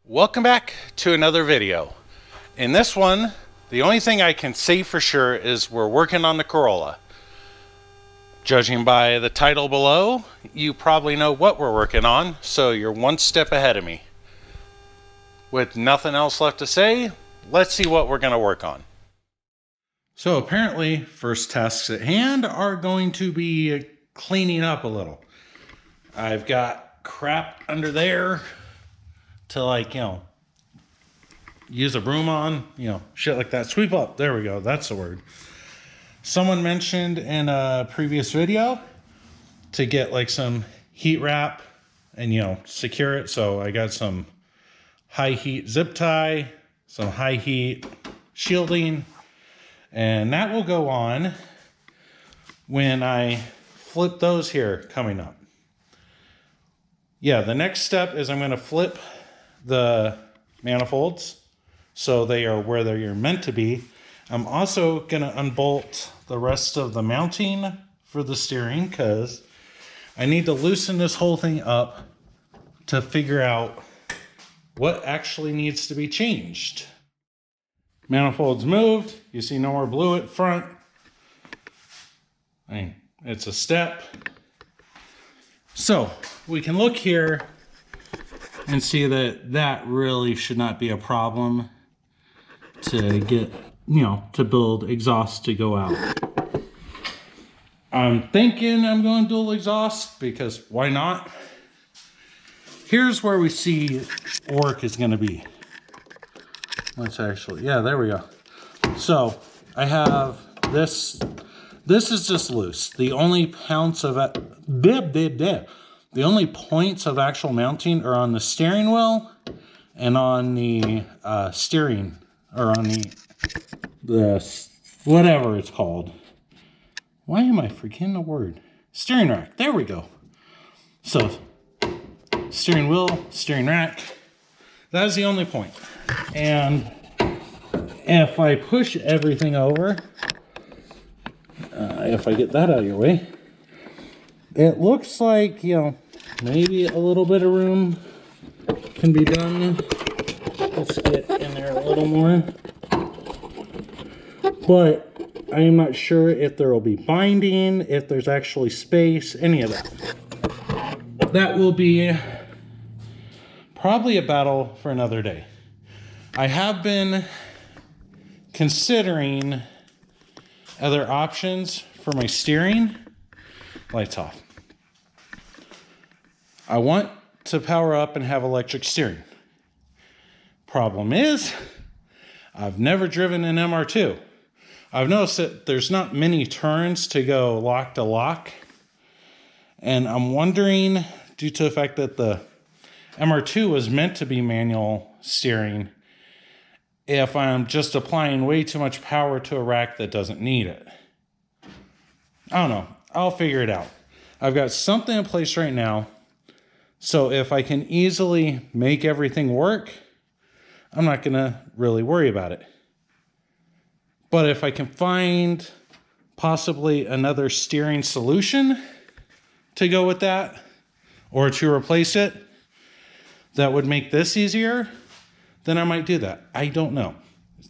Welcome back to another video. In this one, the only thing I can say for sure is we're working on the Corolla. Judging by the title below, you probably know what we're working on, so you're one step ahead of me. With nothing else left to say, let's see what we're going to work on. So apparently, first tasks at hand are going to be cleaning up a little. I've got crap under there to use a broom on, shit like that. Sweep up. There we go. That's the word. Someone mentioned in a previous video to get like some heat wrap and, secure it. So I got some high heat zip tie, some high heat shielding, and that will go on when I flip those here coming up. Yeah, the next step is I'm going to flip the manifolds so they are where they're meant to be. I'm also going to unbolt the rest of the mounting for the steering because I need to loosen this whole thing up to figure out what actually needs to be changed. Manifolds moved. You see no more blue at front. It's a step. So we can look here and see that that really should not be a problem to get, to build exhaust to go out. I'm thinking I'm going dual exhaust because why not? Here's where we see work is going to be. Let's actually, yeah, there we go. So I have this. This is just loose. The only points of the only points of actual mounting are on the steering wheel and on the steering, or on the whatever it's called. Why am I forgetting the word? Steering rack. There we go. So steering wheel, steering rack. That is the only point. And if I push everything over, if I get that out of your way, it looks like, maybe a little bit of room can be done. Let's get in there a little more. But I am not sure if there will be binding, if there's actually space, any of that. That will be probably a battle for another day. I have been considering other options for my steering. Lights off. I want to power up and have electric steering. Problem is, I've never driven an MR2. I've noticed that there's not many turns to go lock to lock. And I'm wondering, due to the fact that the MR2 was meant to be manual steering, if I'm just applying way too much power to a rack that doesn't need it. I don't know. I'll figure it out. I've got something in place right now. So if I can easily make everything work, I'm not going to really worry about it. But if I can find possibly another steering solution to go with that, or to replace it, that would make this easier, then I might do that. I don't know.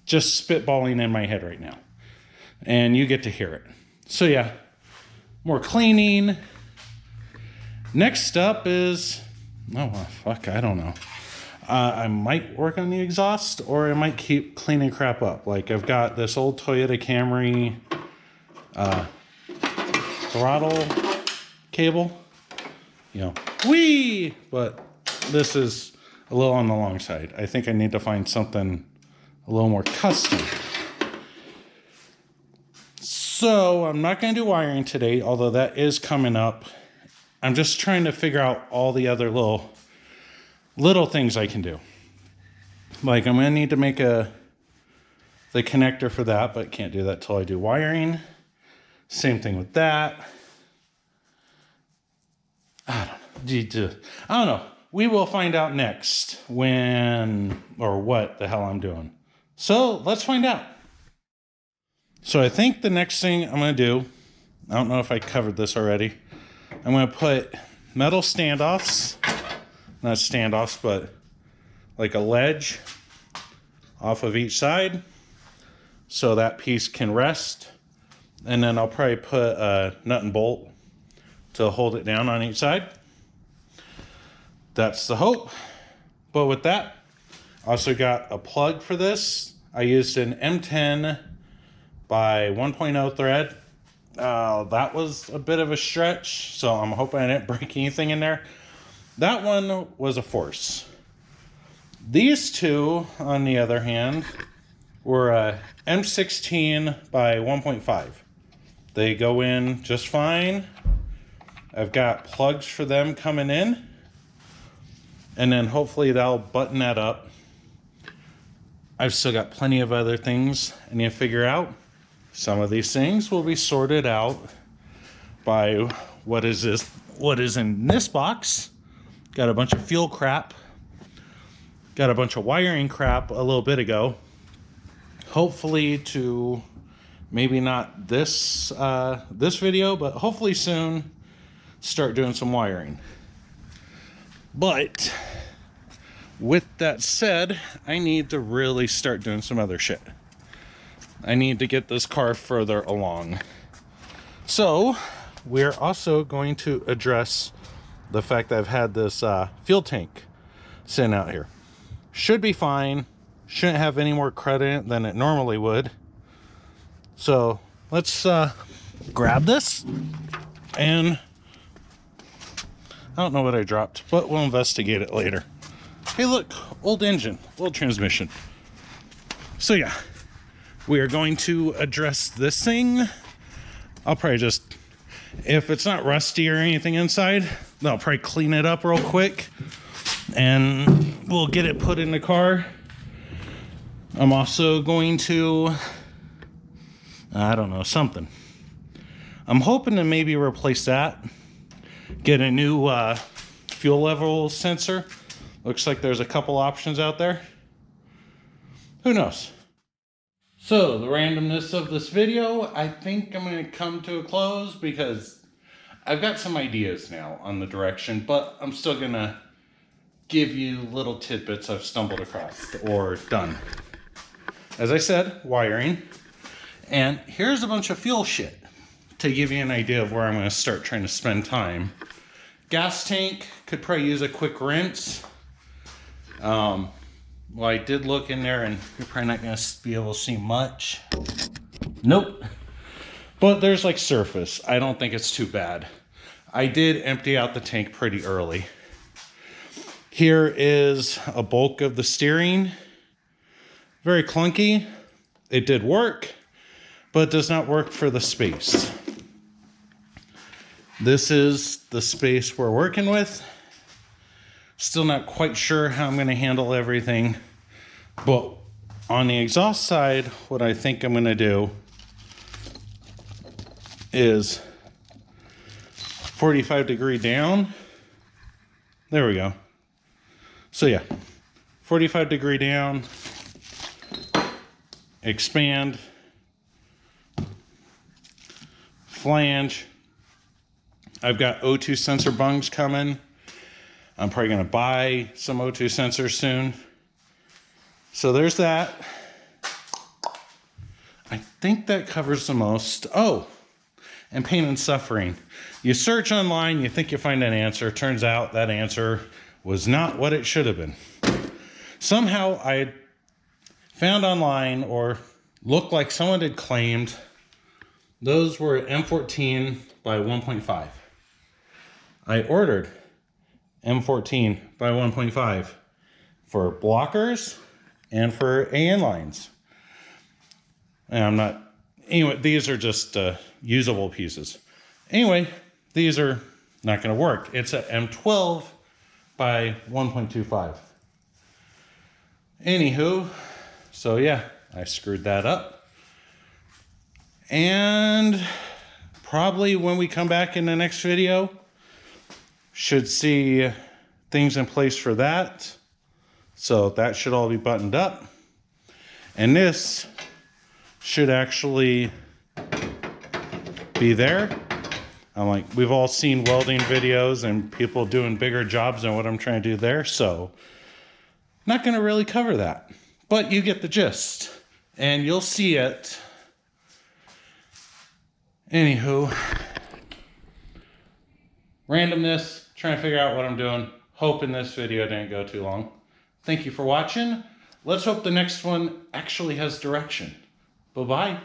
Just spitballing in my head right now. And you get to hear it. So yeah, more cleaning. Next up is, I don't know. I might work on the exhaust, or I might keep cleaning crap up. Like I've got this old Toyota Camry throttle cable. But this is a little on the long side. I think I need to find something a little more custom. So I'm not going to do wiring today, although that is coming up. I'm just trying to figure out all the other little things I can do. Like I'm going to need to make the connector for that, but can't do that till I do wiring. Same thing with that. I don't know. We will find out next when or what the hell I'm doing. So let's find out. So I think the next thing I'm going to do, I don't know if I covered this already. I'm going to put metal standoffs, not standoffs, but like a ledge off of each side so that piece can rest. And then I'll probably put a nut and bolt to hold it down on each side. That's the hope. But with that, I also got a plug for this. I used an M10 by 1.0 thread. That was a bit of a stretch, so I'm hoping I didn't break anything in there. That one was a force. These two, on the other hand, were a M16 by 1.5. They go in just fine. I've got plugs for them coming in. And then hopefully that'll button that up. I've still got plenty of other things I need to figure out. Some of these things will be sorted out by what is in this box. Got a bunch of fuel crap. Got a bunch of wiring crap a little bit ago. Hopefully to maybe not this video, but hopefully soon start doing some wiring. But with that said, I need to really start doing some other shit. I need to get this car further along. So we're also going to address the fact that I've had this fuel tank sitting out here. Should be fine. Shouldn't have any more credit in it than it normally would. So let's grab this, and I don't know what I dropped, but we'll investigate it later. Hey look, old engine, old transmission. So yeah, we are going to address this thing. I'll probably just, if it's not rusty or anything inside, then I'll probably clean it up real quick and we'll get it put in the car. I'm also going to, I don't know, something. I'm hoping to maybe replace that. Get a new fuel level sensor. Looks like there's a couple options out there. Who knows? So the randomness of this video, I think I'm going to come to a close because I've got some ideas now on the direction, but I'm still going to give you little tidbits I've stumbled across or done. As I said, wiring. And here's a bunch of fuel shit to give you an idea of where I'm going to start trying to spend time. Gas tank could probably use a quick rinse. Well, I did look in there and you're probably not going to be able to see much. Nope. But there's like surface. I don't think it's too bad. I did empty out the tank pretty early. Here is a bulk of the steering. Very clunky. It did work, but does not work for the space. This is the space we're working with. Still not quite sure how I'm going to handle everything, but on the exhaust side, what I think I'm going to do is 45 degree down. There we go. So yeah, 45 degree down, expand, flange. I've got O2 sensor bungs coming. I'm probably going to buy some O2 sensors soon. So there's that. I think that covers the most. Oh, and pain and suffering. You search online, you think you find an answer. Turns out that answer was not what it should have been. Somehow I found online, or looked like someone had claimed, those were M14 by 1.5. I ordered M14 by 1.5 for blockers and for AN lines. And I'm not, anyway, these are just usable pieces. Anyway, these are not going to work. It's a M12 by 1.25. Anywho, so yeah, I screwed that up. And probably when we come back in the next video, should see things in place for that. So that should all be buttoned up. And this should actually be there. I'm like, we've all seen welding videos and people doing bigger jobs than what I'm trying to do there. So Not going to really cover that, but you get the gist, and you'll see it. Anywho, randomness, trying to figure out what I'm doing. Hoping this video didn't go too long. Thank you for watching. Let's hope the next one actually has direction. Bye-bye.